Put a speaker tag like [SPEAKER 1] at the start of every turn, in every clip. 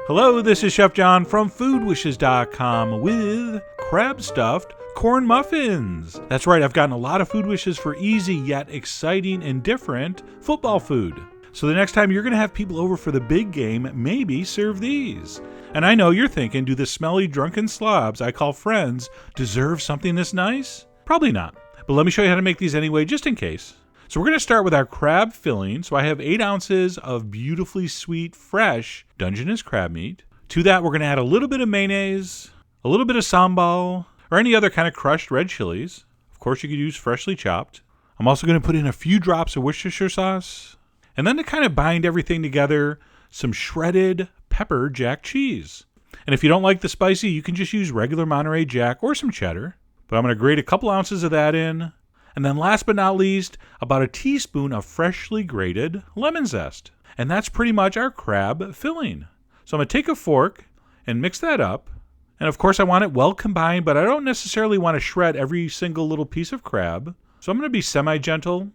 [SPEAKER 1] Hello, this is Chef John from foodwishes.com with crab-stuffed corn muffins. That's right, I've gotten a lot of food wishes for easy yet exciting and different football food. So the next time you're going to have people over for the big game, maybe serve these. And I know you're thinking, do the smelly drunken slobs I call friends deserve something this nice? Probably not. But let me show you how to make these anyway, just in case. So we're going to start with our crab filling. So I have 8 ounces of beautifully sweet, fresh Dungeness crab meat. To that, we're going to add a little bit of mayonnaise, a little bit of sambal, or any other kind of crushed red chilies. Of course, you could use freshly chopped. I'm also going to put in a few drops of Worcestershire sauce. And then to kind of bind everything together, some shredded pepper jack cheese. And if you don't like the spicy, you can just use regular Monterey Jack or some cheddar. But I'm going to grate a couple ounces of that in. And then last but not least, about a teaspoon of freshly grated lemon zest. And that's pretty much our crab filling. So I'm going to take a fork and mix that up. And of course I want it well combined, but I don't necessarily want to shred every single little piece of crab. So I'm going to be semi-gentle.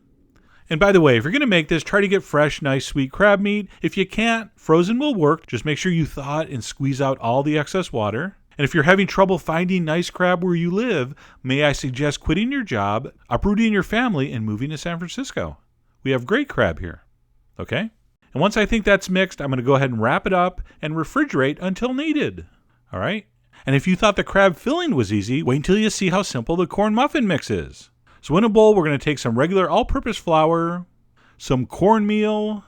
[SPEAKER 1] And by the way, if you're going to make this, try to get fresh, nice, sweet crab meat. If you can't, frozen will work. Just make sure you thaw it and squeeze out all the excess water. And if you're having trouble finding nice crab where you live, may I suggest quitting your job, uprooting your family, and moving to San Francisco. We have great crab here. Okay? And once I think that's mixed, I'm going to go ahead and wrap it up and refrigerate until needed. All right? And if you thought the crab filling was easy, wait until you see how simple the corn muffin mix is. So in a bowl, we're going to take some regular all-purpose flour, some cornmeal,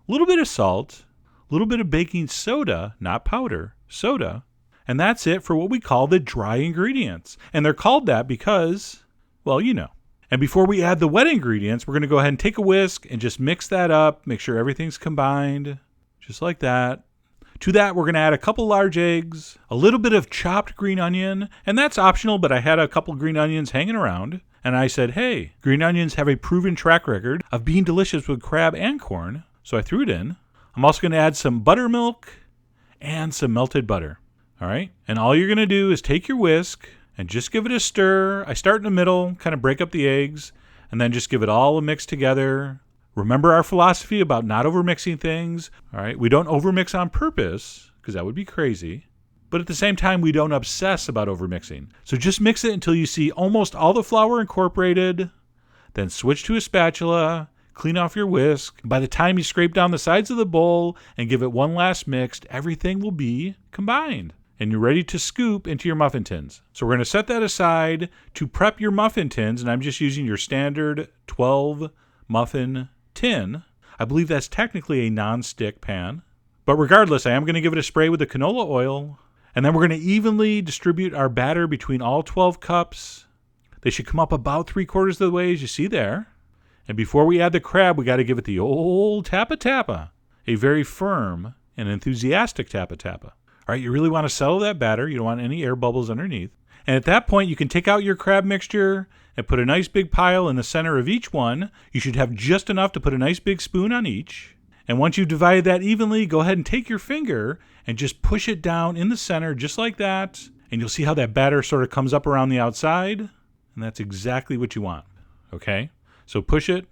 [SPEAKER 1] a little bit of salt, a little bit of baking soda, not powder, soda, and that's it for what we call the dry ingredients. And they're called that because, well, you know. And before we add the wet ingredients, we're going to go ahead and take a whisk and just mix that up, make sure everything's combined, just like that. To that, we're going to add a couple large eggs, a little bit of chopped green onion, and that's optional, but I had a couple green onions hanging around. And I said, hey, green onions have a proven track record of being delicious with crab and corn, so I threw it in. I'm also going to add some buttermilk and some melted butter. All right, and all you're going to do is take your whisk and just give it a stir. I start in the middle, kind of break up the eggs, and then just give it all a mix together. Remember our philosophy about not overmixing things. All right, we don't overmix on purpose, because that would be crazy. But at the same time, we don't obsess about overmixing. So just mix it until you see almost all the flour incorporated. Then switch to a spatula, clean off your whisk. By the time you scrape down the sides of the bowl and give it one last mix, everything will be combined. And you're ready to scoop into your muffin tins. So we're going to set that aside to prep your muffin tins, and I'm just using your standard 12 muffin tin. I believe that's technically a non-stick pan. But regardless, I am going to give it a spray with the canola oil, and then we're going to evenly distribute our batter between all 12 cups. They should come up about 3/4 of the way, as you see there. And before we add the crab, we got to give it the old tappa-tappa, a very firm and enthusiastic tappa-tappa. All right, you really want to settle that batter. You don't want any air bubbles underneath. And at that point, you can take out your crab mixture and put a nice big pile in the center of each one. You should have just enough to put a nice big spoon on each. And once you've divided that evenly, go ahead and take your finger and just push it down in the center just like that. And you'll see how that batter sort of comes up around the outside. And that's exactly what you want. Okay? So push it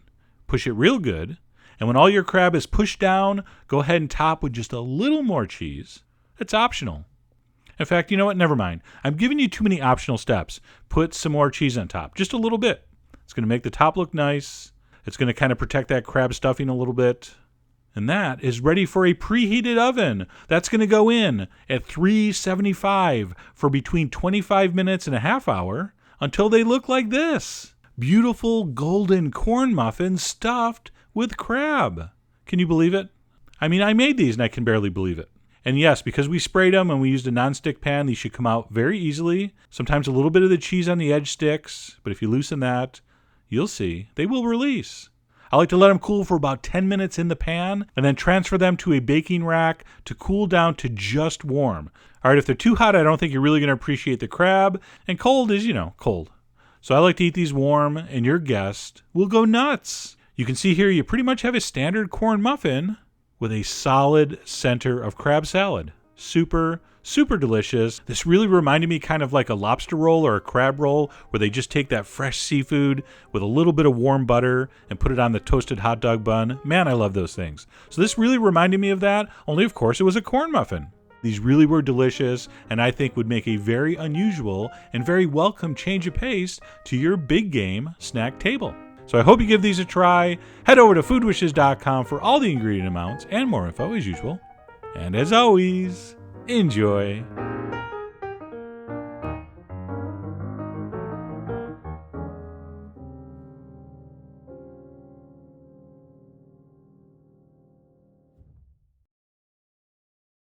[SPEAKER 1] real good. And when all your crab is pushed down, go ahead and top with just a little more cheese. It's optional. In fact, you know what? Never mind. I'm giving you too many optional steps. Put some more cheese on top. Just a little bit. It's going to make the top look nice. It's going to kind of protect that crab stuffing a little bit. And that is ready for a preheated oven. That's going to go in at 375 for between 25 minutes and a half hour until they look like this. Beautiful golden corn muffins stuffed with crab. Can you believe it? I mean, I made these and I can barely believe it. And yes, because we sprayed them and we used a nonstick pan, these should come out very easily. Sometimes a little bit of the cheese on the edge sticks, but if you loosen that, you'll see they will release. I like to let them cool for about 10 minutes in the pan and then transfer them to a baking rack to cool down to just warm. All right, if they're too hot, I don't think you're really going to appreciate the crab. And cold is, cold. So I like to eat these warm, and your guest will go nuts. You can see here you pretty much have a standard corn muffin with a solid center of crab salad. Super, super delicious. This really reminded me kind of like a lobster roll or a crab roll where they just take that fresh seafood with a little bit of warm butter and put it on the toasted hot dog bun. Man, I love those things. So this really reminded me of that, only of course it was a corn muffin. These really were delicious, and I think would make a very unusual and very welcome change of pace to your big game snack table. So I hope you give these a try. Head over to foodwishes.com for all the ingredient amounts and more info as usual. And as always, enjoy.